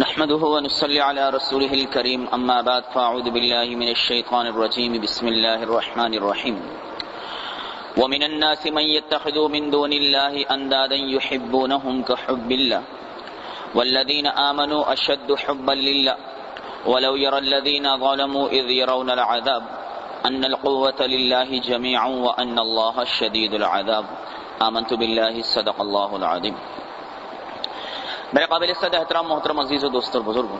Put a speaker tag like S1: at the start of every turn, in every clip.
S1: نحمده ونصلي على رسوله الكريم أما بعد فأعوذ بالله من الشيطان الرجيم بسم الله الرحمن الرحيم ومن الناس من يتخذ من دون الله أندادا يحبونهم كحب الله والذين آمنوا أشد حبا لله ولو يرى الذين ظلموا إذ يرون العذاب أن القوة لله جميعا وأن الله شديد العذاب آمنت بالله صدق الله العظيم۔ میرے قابل صد احترام محترم عزیز و دوست اور بزرگوں،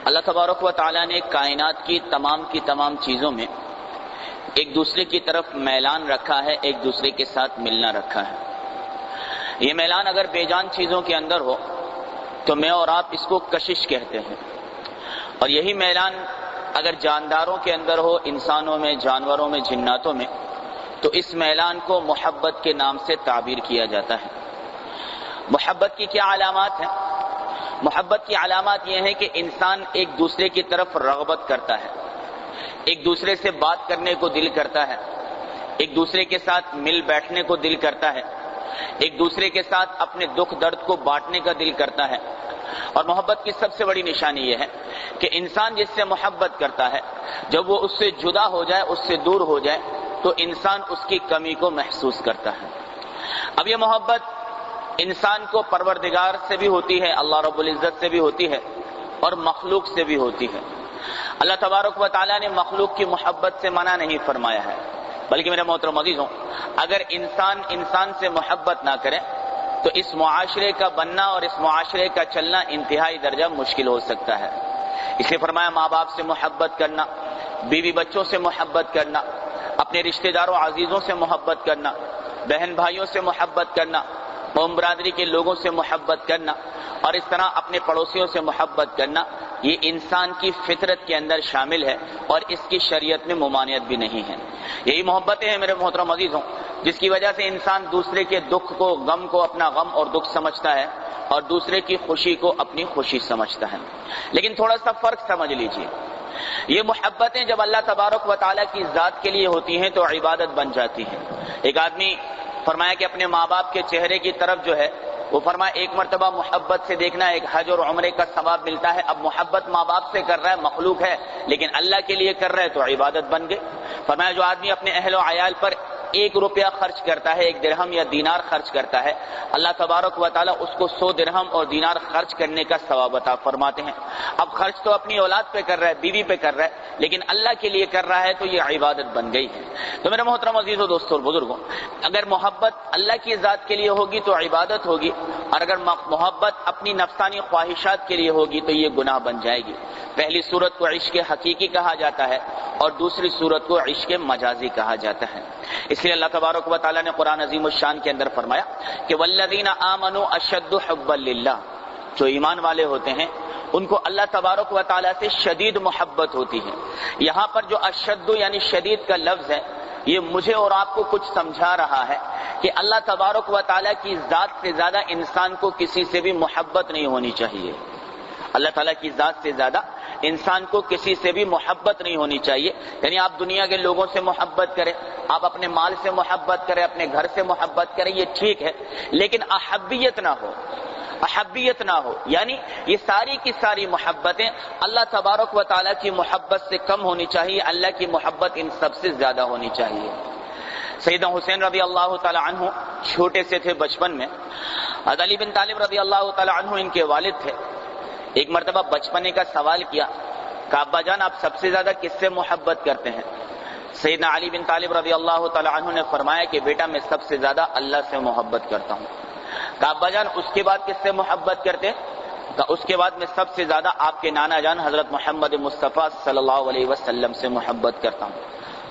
S1: اللہ تبارک و تعالیٰ نے کائنات کی تمام چیزوں میں ایک دوسرے کی طرف میلان رکھا ہے، ایک دوسرے کے ساتھ ملنا رکھا ہے۔ یہ میلان اگر بے جان چیزوں کے اندر ہو تو میں اور آپ اس کو کشش کہتے ہیں، اور یہی میلان اگر جانداروں کے اندر ہو، انسانوں میں، جانوروں میں، جناتوں میں، تو اس میلان کو محبت کے نام سے تعبیر کیا جاتا ہے۔ محبت کی کیا علامات ہیں؟ محبت کی علامات یہ ہیں کہ انسان ایک دوسرے کی طرف رغبت کرتا ہے، ایک دوسرے سے بات کرنے کو دل کرتا ہے، ایک دوسرے کے ساتھ مل بیٹھنے کو دل کرتا ہے، ایک دوسرے کے ساتھ اپنے دکھ درد کو بانٹنے کا دل کرتا ہے۔ اور محبت کی سب سے بڑی نشانی یہ ہے کہ انسان جس سے محبت کرتا ہے، جب وہ اس سے جدا ہو جائے، اس سے دور ہو جائے، تو انسان اس کی کمی کو محسوس کرتا ہے۔ اب یہ محبت انسان کو پروردگار سے بھی ہوتی ہے، اللہ رب العزت سے بھی ہوتی ہے، اور مخلوق سے بھی ہوتی ہے۔ اللہ تبارک و تعالیٰ نے مخلوق کی محبت سے منع نہیں فرمایا ہے، بلکہ میرے محترم عزیزوں، اگر انسان سے محبت نہ کرے تو اس معاشرے کا بننا اور اس معاشرے کا چلنا انتہائی درجہ مشکل ہو سکتا ہے۔ اس لیے فرمایا ماں باپ سے محبت کرنا، بیوی بچوں سے محبت کرنا، اپنے رشتہ داروں عزیزوں سے محبت کرنا، بہن بھائیوں سے محبت کرنا، قوم برادری کے لوگوں سے محبت کرنا، اور اس طرح اپنے پڑوسیوں سے محبت کرنا، یہ انسان کی فطرت کے اندر شامل ہے اور اس کی شریعت میں ممانعت بھی نہیں ہے۔ یہی محبتیں ہیں میرے محترم عزیزوں، جس کی وجہ سے انسان دوسرے کے دکھ کو، غم کو اپنا غم اور دکھ سمجھتا ہے، اور دوسرے کی خوشی کو اپنی خوشی سمجھتا ہے۔ لیکن تھوڑا سا فرق سمجھ لیجئے، یہ محبتیں جب اللہ تبارک و تعالیٰ کی ذات کے لیے ہوتی ہیں تو عبادت بن جاتی ہیں۔ ایک آدمی فرمایا کہ اپنے ماں باپ کے چہرے کی طرف جو ہے وہ فرمایا ایک مرتبہ محبت سے دیکھنا، ایک حج اور عمرے کا ثواب ملتا ہے۔ اب محبت ماں باپ سے کر رہا ہے، مخلوق ہے، لیکن اللہ کے لیے کر رہا ہے تو عبادت بن گئی۔ فرمایا جو آدمی اپنے اہل و عیال پر 1 روپیہ خرچ کرتا ہے، 1 درہم یا دینار خرچ کرتا ہے، اللہ تبارک و تعالیٰ اس کو 100 درہم اور دینار خرچ کرنے کا ثواب عطا فرماتے ہیں۔ اب خرچ تو اپنی اولاد پہ کر رہا ہے، بیوی پہ کر رہا ہے، لیکن اللہ کے لیے کر رہا ہے تو یہ عبادت بن گئی ہے۔ تو میرے محترم عزیزوں، دوستوں اور بزرگوں، اگر محبت اللہ کی ذات کے لیے ہوگی تو عبادت ہوگی، اور اگر محبت اپنی نفسانی خواہشات کے لیے ہوگی تو یہ گناہ بن جائے گی۔ پہلی صورت کو عشق حقیقی کہا جاتا ہے اور دوسری صورت کو عشق مجازی کہا جاتا ہے۔ اس لیے اللہ تبارک و تعالیٰ نے قرآن عظیم الشان کے اندر فرمایا کہ والذین آمنوا اشد حبا للہ، جو ایمان والے ہوتے ہیں ان کو اللہ تبارک و تعالیٰ سے شدید محبت ہوتی ہے۔ یہاں پر جو اشد یعنی شدید کا لفظ ہے، یہ مجھے اور آپ کو کچھ سمجھا رہا ہے کہ اللہ تبارک و تعالیٰ کی ذات سے زیادہ انسان کو کسی سے بھی محبت نہیں ہونی چاہیے۔ اللہ تعالیٰ کی ذات سے زیادہ انسان کو کسی سے بھی محبت نہیں ہونی چاہیے۔ یعنی آپ دنیا کے لوگوں سے محبت کریں، آپ اپنے مال سے محبت کریں، اپنے گھر سے محبت کریں، یہ ٹھیک ہے، لیکن احبیت نہ ہو، احبیت نہ ہو، یعنی یہ ساری کی ساری محبتیں اللہ تبارک و تعالیٰ کی محبت سے کم ہونی چاہیے، اللہ کی محبت ان سب سے زیادہ ہونی چاہیے۔ سیدنا حسین رضی اللہ تعالی عنہ چھوٹے سے تھے بچپن میں، حضرت علی بن طالب رضی اللہ تعالی عنہ ان کے والد تھے۔ ایک مرتبہ بچپنے کا سوال کیا کہ ابا جان آپ سب سے زیادہ کس سے محبت کرتے ہیں؟ سیدنا علی بن طالب رضی اللہ تعالی عنہ نے فرمایا کہ بیٹا میں سب سے زیادہ اللہ سے محبت کرتا ہوں۔ کہ ابا جان اس کے بعد کس سے محبت کرتے ہیں؟ کہ اس کے بعد میں سب سے زیادہ آپ کے نانا جان حضرت محمد مصطفیٰ صلی اللہ علیہ وسلم سے محبت کرتا ہوں۔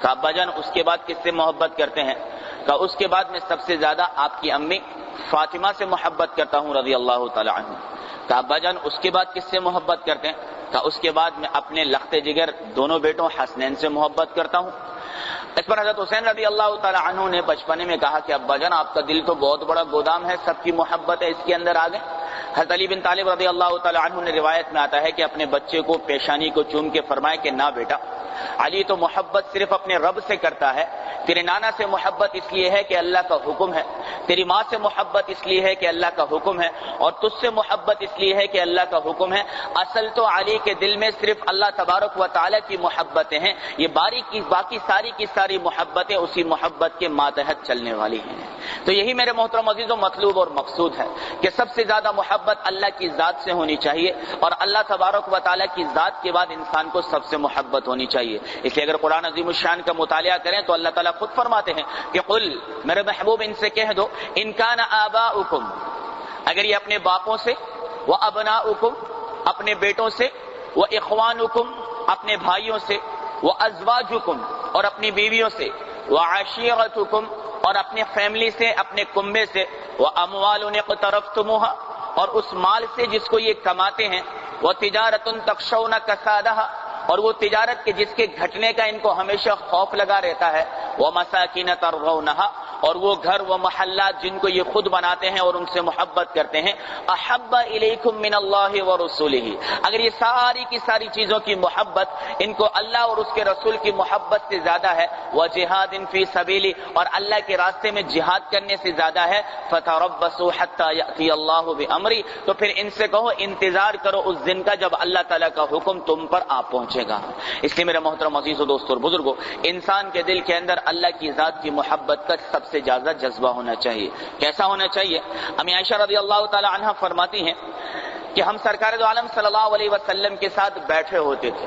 S1: کہ ابا جان اس کے بعد کس سے محبت کرتے ہیں؟ کہ اس کے بعد میں سب سے زیادہ آپ کی امی فاطمہ سے محبت کرتا ہوں رضی اللہ تعالی عنہ۔ کہ ابا جان اس کے بعد کس سے محبت کرتے ہیں؟ کہ اس کے بعد میں اپنے لخت جگر دونوں بیٹوں حسنین سے محبت کرتا ہوں۔ اس پر حضرت حسین رضی اللہ تعالی عنہ نے بچپنے میں کہا کہ ابا جان آپ کا دل تو بہت بڑا گودام ہے، سب کی محبت ہے، اس کے اندر آ گئے۔ حضرت علی بن طالب رضی اللہ تعالی عنہ نے روایت میں آتا ہے کہ اپنے بچے کو پیشانی کو چوم کے فرمائے کہ نہ بیٹا، علی تو محبت صرف اپنے رب سے کرتا ہے، تیرے نانا سے محبت اس لیے ہے کہ اللہ کا حکم ہے، تیری ماں سے محبت اس لیے ہے کہ اللہ کا حکم ہے، اور تجھ سے محبت اس لیے ہے کہ اللہ کا حکم ہے۔ اصل تو علی کے دل میں صرف اللہ تبارک و تعالی کی محبتیں ہیں، یہ باقی ساری کی ساری محبتیں اسی محبت کے ماتحت چلنے والی ہیں۔ تو یہی میرے محترم عزیزوں مطلوب اور مقصود ہے کہ سب سے زیادہ محبت اللہ کی ذات سے ہونی چاہیے، اور اللہ تبارک و تعالی کی ذات کے بعد انسان کو سب سے محبت ہونی چاہیے۔ اس لیے اگر قرآن عظیم الشان کا مطالعہ کریں تو اللہ تعالیٰ خود فرماتے ہیں کہ قل، میرے محبوب ان سے کہہ دو، ان کان آباؤکم، اگر یہ اپنے باپوں سے، وابناؤکم، اپنے بیٹوں سے، واخوانکم، اپنے بھائیوں سے، وازواجکم، اور اپنی بیویوں سے، وعشیرتکم، اور اپنے فیملی سے، اپنے کنبے سے، واموال اقترفتموها، اور اس مال سے جس کو یہ کماتے ہیں، وتجارۃ تخشون کسادها، اور وہ تجارت کے جس کے گھٹنے کا ان کو ہمیشہ خوف لگا رہتا ہے، ومساکین ترضونها، اور وہ گھر و محلات جن کو یہ خود بناتے ہیں اور ان سے محبت کرتے ہیں، احب الیکم من اللہ ورسولہ، اگر یہ ساری کی ساری چیزوں کی محبت ان کو اللہ اور اس کے رسول کی محبت سے زیادہ ہے، وجہاد فی سبیلی، اور اللہ کے راستے میں جہاد کرنے سے زیادہ ہے، فتربصوا حتی یأتی اللہ بامری، تو پھر ان سے کہو انتظار کرو اس دن کا جب اللہ تعالیٰ کا حکم تم پر آ پہنچے گا۔ اس لیے میرے محترم عزیزو، دوستو اور بزرگو، انسان کے دل کے اندر اللہ کی ذات کی محبت کا سب سے زیادہ جذبہ ہونا چاہیے۔ کیسا ہونا چاہیے؟ امی عائشہ رضی اللہ تعالی عنہ فرماتی ہیں کہ ہم سرکار دو عالم صلی اللہ علیہ وسلم کے ساتھ بیٹھے ہوتے تھے،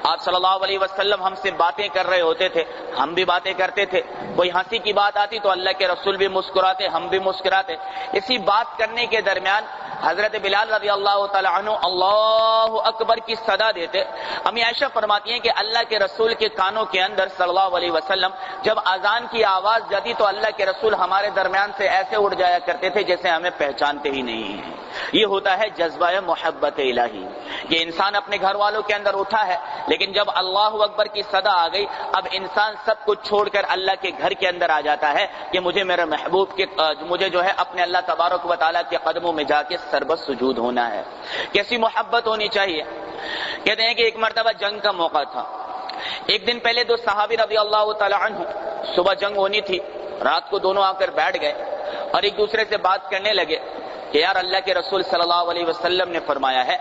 S1: آپ صلی اللہ علیہ وسلم ہم سے باتیں کر رہے ہوتے تھے، ہم بھی باتیں کرتے تھے، کوئی ہنسی کی بات آتی تو اللہ کے رسول بھی مسکراتے، ہم بھی مسکراتے، اسی بات کرنے کے درمیان حضرت بلال رضی اللہ تعالی عنہ اللہ اکبر کی صدا دیتے۔ امی عائشہ فرماتی ہیں کہ اللہ کے رسول کے کانوں کے اندر صلی اللہ علیہ وسلم جب اذان کی آواز جاتی تو اللہ کے رسول ہمارے درمیان سے ایسے اڑ جایا کرتے تھے جیسے ہمیں پہچانتے ہی نہیں ہیں۔ یہ ہوتا ہے جذبہ محبت الہی، یہ انسان اپنے گھر والوں کے اندر اٹھا ہے، لیکن جب اللہ اکبر کی صدا آ گئی اب انسان سب کچھ چھوڑ کر اللہ کے گھر کے اندر آ جاتا ہے کہ مجھے میرے محبوب کے مجھے جو ہے اپنے اللہ تبارک و تعالیٰ کے قدموں میں جا کے سربت سجود ہونا ہے۔ کیسی محبت ہونی چاہیے؟ کہتے ہیں کہ ایک مرتبہ جنگ کا موقع تھا، ایک دن پہلے دو صحابی رضی اللہ تعالی عنہ، صبح جنگ ہونی تھی، رات کو دونوں آ کر بیٹھ گئے اور ایک دوسرے سے بات کرنے لگے کہ یار اللہ کے رسول صلی اللہ علیہ وسلم نے فرمایا ہے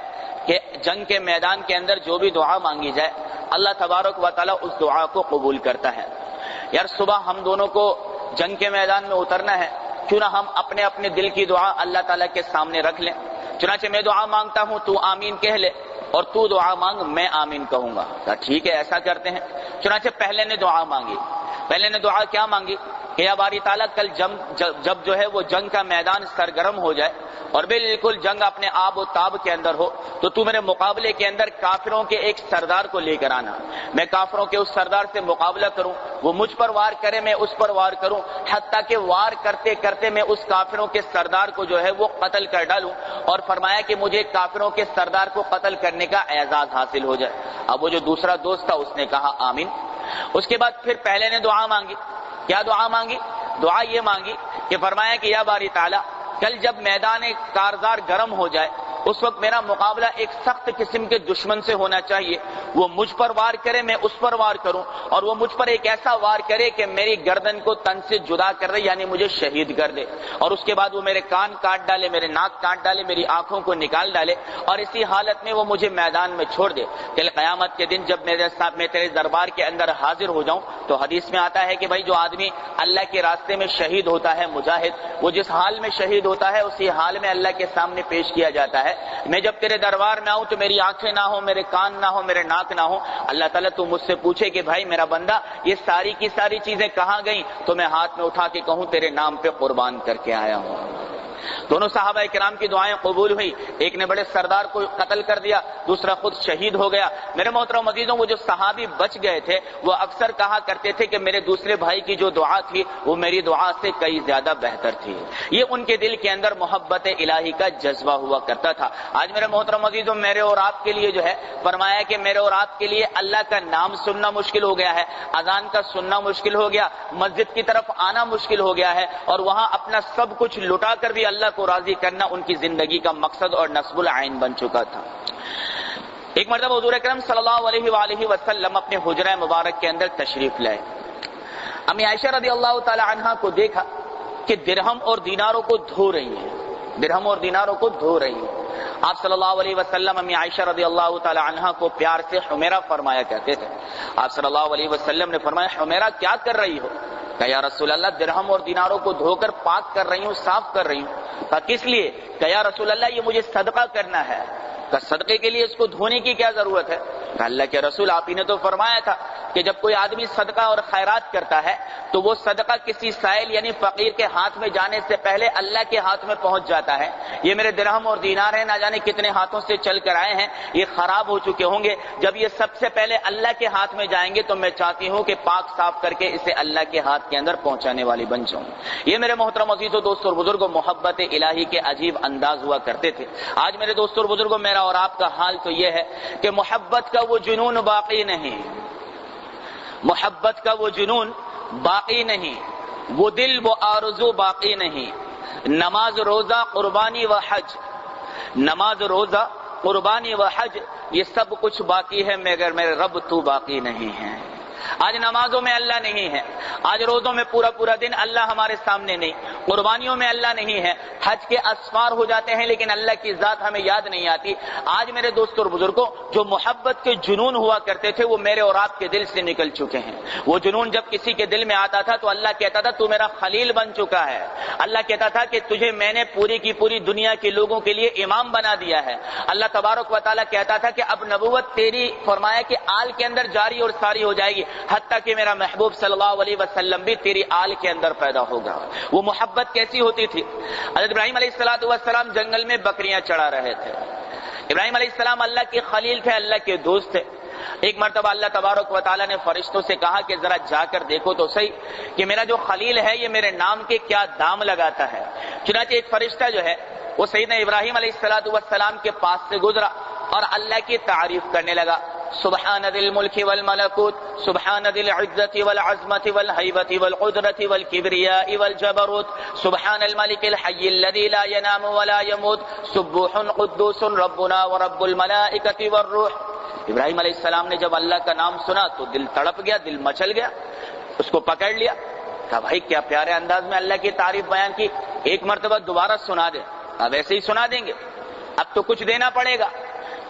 S1: کہ جنگ کے میدان کے اندر جو بھی دعا مانگی جائے اللہ تبارک و تعالیٰ اس دعا کو قبول کرتا ہے۔ یار صبح ہم دونوں کو جنگ کے میدان میں اترنا ہے، کیوں نہ ہم اپنے اپنے دل کی دعا اللہ تعالیٰ کے سامنے رکھ لیں، چنانچہ میں دعا مانگتا ہوں تو آمین کہہ لے اور تو دعا مانگ میں آمین کہوں گا۔ ٹھیک ہے ایسا کرتے ہیں۔ چنانچہ پہلے نے دعا مانگی، پہلے نے دعا کیا مانگی کہ یا باری تعالیٰ کل جب جو ہے وہ جنگ کا میدان سرگرم ہو جائے اور بالکل جنگ اپنے آب و تاب کے اندر ہو تو میرے مقابلے کے اندر کافروں کے ایک سردار کو لے کر آنا، میں کافروں کے اس سردار سے مقابلہ کروں، وہ مجھ پر وار کرے میں اس پر وار کروں، حتیٰ کہ وار کرتے کرتے میں اس کافروں کے سردار کو جو ہے وہ قتل کر ڈالوں، اور فرمایا کہ مجھے کافروں کے سردار کو قتل کرنے کا اعزاز حاصل ہو جائے۔ اب وہ جو دوسرا دوست تھا اس نے کہا آمین۔ اس کے بعد پھر پہلے نے دعا مانگی، کیا دعا مانگی؟ دعا یہ مانگی کہ فرمایا کہ یا باری تعالیٰ کل جب میدان کارزار گرم ہو جائے اس وقت میرا مقابلہ ایک سخت قسم کے دشمن سے ہونا چاہیے، وہ مجھ پر وار کرے میں اس پر وار کروں، اور وہ مجھ پر ایک ایسا وار کرے کہ میری گردن کو تن سے جدا کر دے، یعنی مجھے شہید کر دے، اور اس کے بعد وہ میرے کان کاٹ ڈالے، میرے ناک کاٹ ڈالے، میری آنکھوں کو نکال ڈالے، اور اسی حالت میں وہ مجھے میدان میں چھوڑ دے۔ کل قیامت کے دن جب میرے ساتھ میں تیرے دربار کے اندر حاضر ہو جاؤں تو حدیث میں آتا ہے کہ بھائی جو آدمی اللہ کے راستے میں شہید ہوتا ہے مجاہد، وہ جس حال میں شہید ہوتا ہے اسی حال میں اللہ کے سامنے پیش کیا جاتا ہے۔ میں جب تیرے دربار میں آؤں تو میری آنکھیں نہ ہوں، میرے کان نہ ہوں، میرے ناک نہ ہوں، اللہ تعالیٰ تو مجھ سے پوچھے کہ بھائی میرا بندہ یہ ساری کی ساری چیزیں کہاں گئیں، تو میں ہاتھ میں اٹھا کے کہوں تیرے نام پہ قربان کر کے آیا ہوں۔ دونوں صحابہ کرام کی دعائیں قبول ہوئی، ایک نے بڑے سردار کو قتل کر دیا، دوسرا خود شہید ہو گیا۔ میرے محترم عزیزوں، وہ جو صحابی بچ گئے تھے وہ اکثر کہا کرتے تھے کہ میرے دوسرے بھائی کی جو دعا تھی وہ میری دعا سے کئی زیادہ بہتر تھی۔ یہ ان کے دل کے اندر محبت الہی کا جذبہ ہوا کرتا تھا۔ آج میرے محترم عزیزوں، میرے اور آپ کے لیے جو ہے فرمایا کہ میرے اور آپ کے لیے اللہ کا نام سننا مشکل ہو گیا ہے، اذان کا سننا مشکل ہو گیا، مسجد کی طرف آنا مشکل ہو گیا ہے، اور وہاں اپنا سب کچھ لٹا کر بھی اللہ کو راضی کرنا ان کی زندگی کا مقصد اور نصب العین بن چکا تھا۔ ایک مرتبہ حضور اکرم صلی اللہ علیہ وآلہ وسلم اپنے حجرہ مبارک کے اندر تشریف لائے، امی عائشہ رضی اللہ تعالی عنہا کو دیکھا کہ درہم اور دیناروں کو دھو رہی ہیں، درہم اور دیناروں کو دھو رہی ہیں۔ آپ صلی اللہ علیہ وسلم امی عائشہ رضی اللہ تعالی عنہا کو پیار سے حمیرہ فرمایا کرتے تھے۔ آپ صلی اللہ علیہ وسلم نے فرمایا حمیرہ کیا کر رہی ہو؟ کہ یا رسول اللہ درہم اور دیناروں کو دھو کر پاک کر رہی ہوں، صاف کر رہی ہوں۔ کہ کس لیے؟ کہ یا رسول اللہ یہ مجھے صدقہ کرنا ہے۔ کہ صدقے کے لیے اس کو دھونے کی کیا ضرورت ہے؟ کہ اللہ کے رسول آپ ہی نے تو فرمایا تھا کہ جب کوئی آدمی صدقہ اور خیرات کرتا ہے تو وہ صدقہ کسی سائل یعنی فقیر کے ہاتھ میں جانے سے پہلے اللہ کے ہاتھ میں پہنچ جاتا ہے۔ یہ میرے درہم اور دینار ہیں، نہ جانے کتنے ہاتھوں سے چل کر آئے ہیں، یہ خراب ہو چکے ہوں گے، جب یہ سب سے پہلے اللہ کے ہاتھ میں جائیں گے تو میں چاہتی ہوں کہ پاک صاف کر کے اسے اللہ کے ہاتھ کے اندر پہنچانے والی بن جاؤں۔ یہ میرے محترم عزیزو دوستو اور بزرگوں محبت الہی کے عجیب انداز ہوا کرتے تھے۔ آج میرے دوستو اور بزرگوں میرا اور آپ کا حال تو یہ ہے کہ محبت کا وہ جنون باقی نہیں، محبت کا وہ جنون باقی نہیں، وہ دل وہ آرزو باقی نہیں۔ نماز روزہ قربانی و حج، نماز روزہ قربانی و حج یہ سب کچھ باقی ہے مگر میرے رب تو باقی نہیں ہے۔ آج نمازوں میں اللہ نہیں ہے، آج روزوں میں پورا پورا دن اللہ ہمارے سامنے نہیں، قربانیوں میں اللہ نہیں ہے، حج کے اسفار ہو جاتے ہیں لیکن اللہ کی ذات ہمیں یاد نہیں آتی۔ آج میرے دوستوں اور بزرگوں جو محبت کے جنون ہوا کرتے تھے وہ میرے اور آپ کے دل سے نکل چکے ہیں۔ وہ جنون جب کسی کے دل میں آتا تھا تو اللہ کہتا تھا تو میرا خلیل بن چکا ہے، اللہ کہتا تھا کہ تجھے میں نے پوری کی پوری دنیا کے لوگوں کے لیے امام بنا دیا ہے۔ اللہ تبارک و تعالیٰ کہتا تھا کہ اب نبوت تیری فرمایا کہ آل کے اندر جاری اور ساری ہو جائے گی، حتیٰ کہ میرا محبوب صلی اللہ علیہ وسلم بھی تیری آل کے اندر پیدا ہوگا۔ وہ محبت کیسی ہوتی تھی؟ حضرت ابراہیم علیہ السلام جنگل میں بکریاں چڑھا رہے تھے۔ ابراہیم علیہ السلام اللہ کے خلیل تھے، اللہ کے دوست تھے۔ ایک مرتبہ اللہ تبارک و تعالیٰ نے فرشتوں سے کہا کہ ذرا جا کر دیکھو تو صحیح کہ میرا جو خلیل ہے یہ میرے نام کے کیا دام لگاتا ہے۔ چنانچہ ایک فرشتہ جو ہے وہ سیدنا ابراہیم علیہ السلام کے پاس سے گزرا اور اللہ کی تعریف کرنے لگا، سبحان ذی الملک والملکوت، سبحان ذی العزت والعظمت والہیبت والقدرت والکبریاء والجبروت، سبحان الملک الحی الذی لا ینام ولا یموت، سبوح قدوس ربنا ورب الملائکۃ والروح۔ ابراہیم علیہ السلام نے جب اللہ کا نام سنا تو دل تڑپ گیا، دل مچل گیا، اس کو پکڑ لیا، کہا بھائی کیا پیارے انداز میں اللہ کی تعریف بیان کی، ایک مرتبہ دوبارہ سنا دے۔ اب ایسے ہی سنا دیں گے، اب تو کچھ دینا پڑے گا۔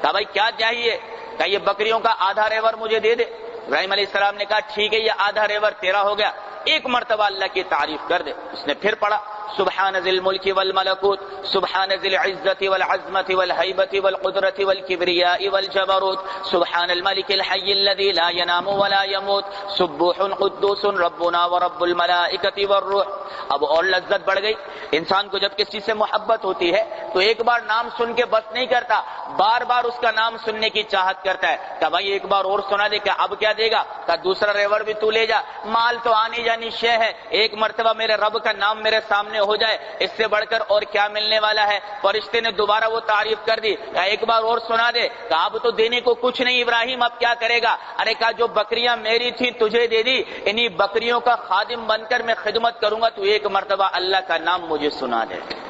S1: کہا بھائی کیا چاہیے؟ کہ یہ بکریوں کا آدھا ریور مجھے دے دے۔ ابراہیم علیہ السلام نے کہا ٹھیک ہے، یہ آدھا ریور تیرا ہو گیا، ایک مرتبہ اللہ کی تعریف کر دے۔ اس نے پھر پڑھا سبحان ذی الملک والملکوت، سبحان ذی العزت والعظمت والہیبت والقدرت والکبریاء والجبروت، سبحان الملک الحی الذی لا ینام ولا یموت، سبوح قدوس ربنا ورب الملائکۃ والروح۔ اب اور لذت بڑھ گئی۔ انسان کو جب کسی سے محبت ہوتی ہے تو ایک بار نام سن کے بس نہیں کرتا، بار بار اس کا نام سننے کی چاہت کرتا ہے۔ کہ بھائی ایک بار اور سنا دے، کہ اب کیا دے گا؟ کہ دوسرا ریور بھی تو لے جا، مال تو آنی جانی شے ہے، ایک مرتبہ میرے رب کا نام میرے سامنے ہو جائے، اس سے بڑھ کر اور کیا ملنے والا ہے؟ فرشتے نے دوبارہ وہ تعریف کر دی، کہ ایک بار اور سنا دے۔ کہ اب تو دینے کو کچھ نہیں ابراہیم، اب کیا کرے گا؟ ارے کہا جو بکریاں میری تھی تجھے دے دی، انہی بکریوں کا خادم بن کر میں خدمت کروں گا، تو ایک مرتبہ اللہ کا نام مجھے سنا دے۔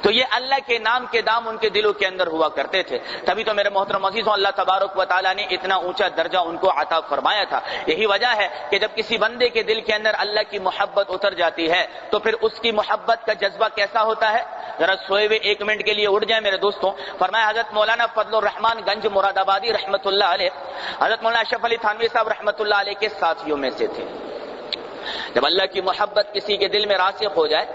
S1: تو یہ اللہ کے نام کے دام ان کے دلوں کے اندر ہوا کرتے تھے۔ تبھی تو میرے محترم عزیزوں اللہ تبارک و تعالیٰ نے اتنا اونچا درجہ ان کو عطا فرمایا تھا۔ یہی وجہ ہے کہ جب کسی بندے کے دل کے اندر اللہ کی محبت اتر جاتی ہے تو پھر اس کی محبت کا جذبہ کیسا ہوتا ہے؟ ذرا سوئے ہوئے ایک منٹ کے لیے اٹھ جائیں میرے دوستوں۔ فرمایا حضرت مولانا فضل الرحمان گنج مراد آبادی رحمۃ اللہ علیہ، حضرت مولانا اشرف علی تھانوی صاحب رحمۃ اللہ علیہ کے ساتھیوں میں سے تھے۔ جب اللہ کی محبت کسی کے دل میں راسخ ہو جائے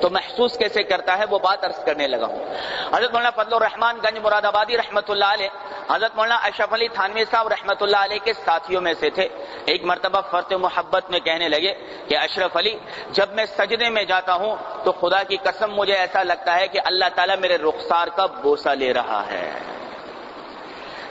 S1: تو محسوس کیسے کرتا ہے وہ بات عرض کرنے لگا ہوں۔ حضرت مولانا فضل الرحمان گنج مراد آبادی رحمۃ اللہ علیہ حضرت مولانا اشرف علی تھانوی صاحب رحمۃ اللہ علیہ کے ساتھیوں میں سے تھے۔ ایک مرتبہ فرط محبت میں کہنے لگے کہ اشرف علی جب میں سجدے میں جاتا ہوں تو خدا کی قسم مجھے ایسا لگتا ہے کہ اللہ تعالیٰ میرے رخسار کا بوسہ لے رہا ہے۔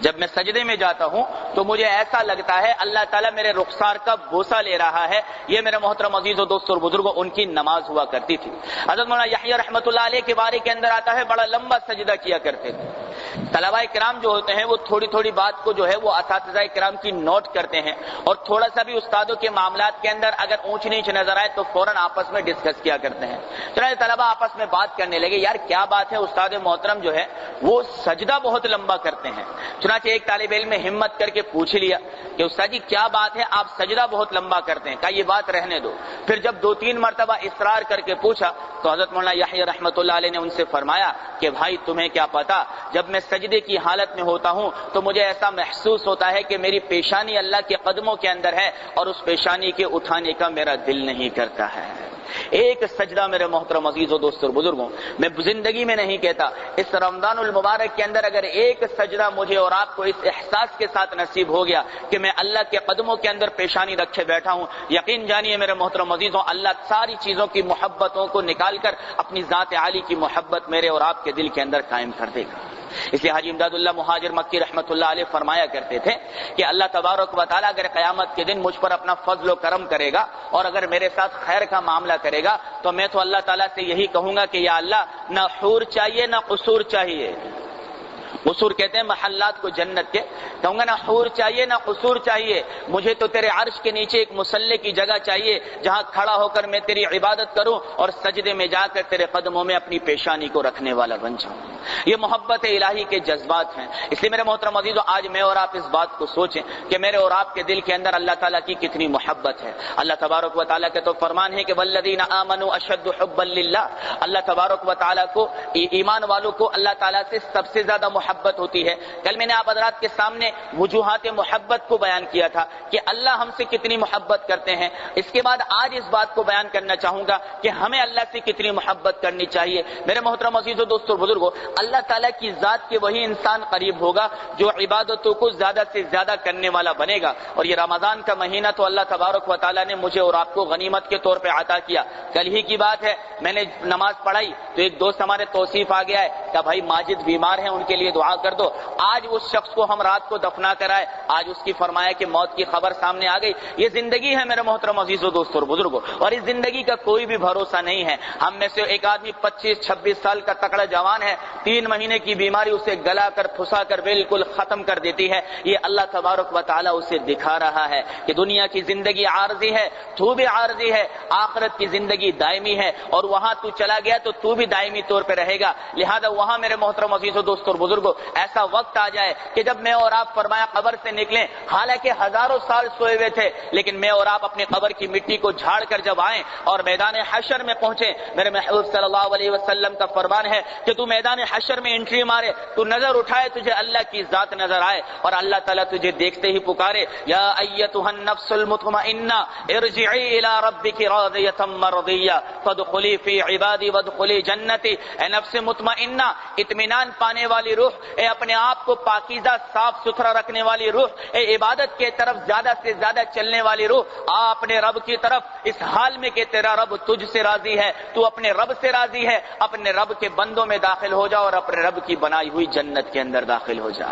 S1: جب میں سجدے میں جاتا ہوں تو مجھے ایسا لگتا ہے اللہ تعالیٰ میرے رخسار کا بوسہ لے رہا ہے۔ یہ میرے محترم عزیز و دوستوں اور بزرگوں ان کی نماز ہوا کرتی تھی۔ حضرت مولانا یحییٰ رحمۃ اللہ علیہ کے بارے کے اندر آتا ہے بڑا لمبا سجدہ کیا کرتے تھے۔ طلبہ کرام جو ہوتے ہیں وہ تھوڑی تھوڑی بات کو جو ہے وہ اساتذہ کرام کی نوٹ کرتے ہیں، اور تھوڑا سا بھی استادوں کے معاملات کے اندر اگر اونچ نیچ نظر آئے تو فوراً آپس میں ڈسکس کیا کرتے ہیں۔ چنانچہ طلبہ آپس میں بات کرنے لگے، یار کیا بات ہے، استاد محترم جو ہے وہ سجدہ بہت لمبا کرتے ہیں۔ چنانچہ ایک طالب علم نے ہمت کر کے پوچھ لیا کہ استاد جی کیا بات ہے، آپ سجدہ بہت لمبا کرتے ہیں؟ کہا یہ بات رہنے دو۔ پھر جب 2-3 مرتبہ اصرار کر کے پوچھا تو حضرت مولانا یحییٰ رحمۃ اللہ علیہ نے ان سے فرمایا کہ بھائی تمہیں کیا پتا، جب میں سجدے کی حالت میں ہوتا ہوں تو مجھے ایسا محسوس ہوتا ہے کہ میری پیشانی اللہ کے قدموں کے اندر ہے اور اس پیشانی کے اٹھانے کا میرا دل نہیں کرتا ہے۔ ایک سجدہ میرے محترم عزیز و دوست اور بزرگوں، میں زندگی میں نہیں کہتا، اس رمضان المبارک کے اندر اگر ایک سجدہ مجھے اور آپ کو اس احساس کے ساتھ نصیب ہو گیا کہ میں اللہ کے قدموں کے اندر پیشانی رکھے بیٹھا ہوں، یقین جانیے میرے محترم عزیزوں، اللہ ساری چیزوں کی محبتوں کو نکال کر اپنی ذات عالی کی محبت میرے اور آپ کے دل کے اندر قائم کر دے گا۔ اس لیے حاجی امداد اللہ مہاجر مکی رحمۃ اللہ علیہ فرمایا کرتے تھے کہ اللہ تبارک و تعالیٰ اگر قیامت کے دن مجھ پر اپنا فضل و کرم کرے گا اور اگر میرے ساتھ خیر کا معاملہ کرے گا تو میں تو اللہ تعالیٰ سے یہی کہوں گا کہ یا اللہ نہ حور چاہیے نہ قصور چاہیے۔ قصور کہتے ہیں محلات کو جنت کے، کہوں گا نہ حور چاہیے نہ قصور چاہیے، مجھے تو تیرے عرش کے نیچے ایک مصلی کی جگہ چاہیے جہاں کھڑا ہو کر میں تیری عبادت کروں اور سجدے میں جا کر تیرے قدموں میں اپنی پیشانی کو رکھنے والا بن جاؤں۔ یہ محبت الہی کے جذبات ہیں۔ اس لیے میرے محترم عزیزو، آج میں اور آپ اس بات کو سوچیں کہ میرے اور آپ کے دل کے اندر اللہ تعالیٰ کی کتنی محبت ہے۔ اللہ تبارک و تعالیٰ کے تو فرمان ہے کہ والذین آمنوا اشد حبا للہ، اللہ تبارک و تعالیٰ کو، ایمان والوں کو اللہ تعالیٰ سے سب سے زیادہ محبت ہوتی ہے۔ کل میں نے آپ حضرات کے سامنے وجوہات محبت کو بیان کیا تھا کہ اللہ ہم سے کتنی محبت کرتے ہیں۔ اس کے بعد آج اس بات کو بیان کرنا چاہوں گا کہ ہمیں اللہ سے کتنی محبت کرنی چاہیے۔ میرے محترم عزیزو دوستو بزرگو، اللہ تعالیٰ کی ذات کے وہی انسان قریب ہوگا جو عبادتوں کو زیادہ سے زیادہ کرنے والا بنے گا، اور یہ رمضان کا مہینہ تو اللہ تبارک و تعالیٰ نے مجھے اور آپ کو غنیمت کے طور پہ عطا کیا۔ کل ہی کی بات ہے، میں نے نماز پڑھائی تو ایک دوست ہمارے توصیف آ گیا ہے کہ بھائی ماجد بیمار ہیں، ان کے لیے دعا کر دو۔ آج اس شخص کو ہم رات کو دفنا کر آئے، آج اس کی فرمایا کہ موت کی خبر سامنے آ گئی۔ یہ زندگی ہے میرے محترم عزیزو دوستو اور بزرگوں، اور اس زندگی کا کوئی بھی بھروسہ نہیں ہے۔ ہم میں سے ایک آدمی 25-26 سال کا تکڑا جوان ہے، 3 مہینے کی بیماری اسے گلا کر پھسا کر بالکل ختم کر دیتی ہے۔ یہ اللہ تبارک و تعالیٰ اسے دکھا رہا ہے کہ دنیا کی زندگی عارضی ہے، تو بھی عارضی ہے، آخرت کی زندگی دائمی ہے، اور وہاں تو چلا گیا تو تو بھی دائمی طور پہ رہے گا۔ لہذا وہاں میرے محترم عزیزو دوستو اور بزرگوں ایسا وقت آ جائے کہ جب میں اور آپ فرمایا قبر سے نکلیں، حالانکہ ہزاروں سال سوئے ہوئے تھے، لیکن میں اور آپ اپنی قبر کی مٹی کو جھاڑ کر جب آئیں اور میدان حشر میں پہنچے، میرے محبوب صلی اللہ علیہ وسلم کا فرمان ہے کہ تو میدان حشر میں انٹری مارے، تو نظر اٹھائے، تجھے اللہ کی ذات نظر آئے اور اللہ تعالیٰ تجھے دیکھتے ہی پکارے، یا ایتھا النفس المطمئنہ ارجعی الی ربک راضیۃ مرضیہ فادخلی فی عبادی وادخلی جنتی۔ اے نفس مطمئنہ، اطمینان پانے والی روح، اے اپنے آپ کو پاکیزہ صاف ستھرا رکھنے والی روح، اے عبادت کے طرف زیادہ سے زیادہ چلنے والی روح، آ اپنے رب کی طرف اس حال میں کہ تیرا رب تجھ سے راضی ہے، تو اپنے رب سے راضی ہے، اپنے رب کے بندوں میں داخل ہو جا اور اپنے رب کی بنائی ہوئی جنت کے اندر داخل ہو جا۔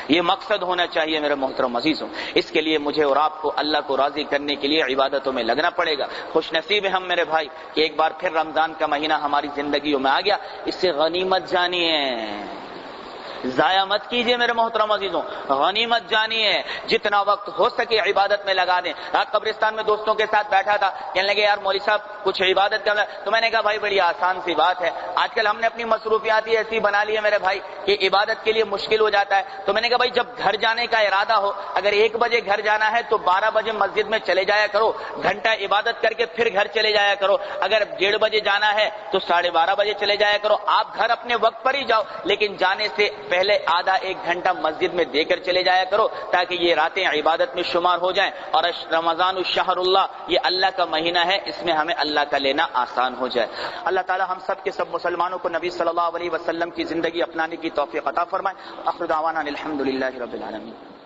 S1: یہ مقصد ہونا چاہیے میرے محترم عزیزوں۔ اس کے لیے مجھے اور آپ کو اللہ کو راضی کرنے کے لیے عبادتوں میں لگنا پڑے گا۔ خوش نصیب ہے ہم میرے بھائی کہ ایک بار پھر رمضان کا مہینہ ہماری زندگیوں میں آ گیا، اس سے غنیمت جانیے، ضائع مت کیجئے میرے محترم عزیزوں، غنیمت جانیے، جتنا وقت ہو سکے عبادت میں لگا دیں۔ رات قبرستان میں دوستوں کے ساتھ بیٹھا تھا، کہنے لگے یار مولوی صاحب کچھ عبادت کرنا، تو میں نے کہا بھائی بڑی آسان سی بات ہے، آج کل ہم نے اپنی مصروفیات ہی ایسی بنا لی ہے میرے بھائی کہ عبادت کے لیے مشکل ہو جاتا ہے۔ تو میں نے کہا بھائی جب گھر جانے کا ارادہ ہو، اگر 1 بجے گھر جانا ہے تو 12 بجے مسجد میں چلے جایا کرو، گھنٹہ عبادت کر کے پھر گھر چلے جایا کرو۔ اگر 1:30 بجے جانا ہے تو 12:30 بجے چلے جایا کرو۔ آپ گھر اپنے وقت پر ہی جاؤ، لیکن جانے سے پہلے آدھا 1 گھنٹہ مسجد میں دے کر چلے جایا کرو تاکہ یہ راتیں عبادت میں شمار ہو جائیں۔ اور رمضان الشہر اللہ، یہ اللہ کا مہینہ ہے، اس میں ہمیں اللہ کا لینا آسان ہو جائے۔ اللہ تعالی ہم سب کے سب مسلمانوں کو نبی صلی اللہ علیہ وسلم کی زندگی اپنانے کی توفیق عطا فرمائے۔ آخر دعوانا الحمدللہ رب العالمین۔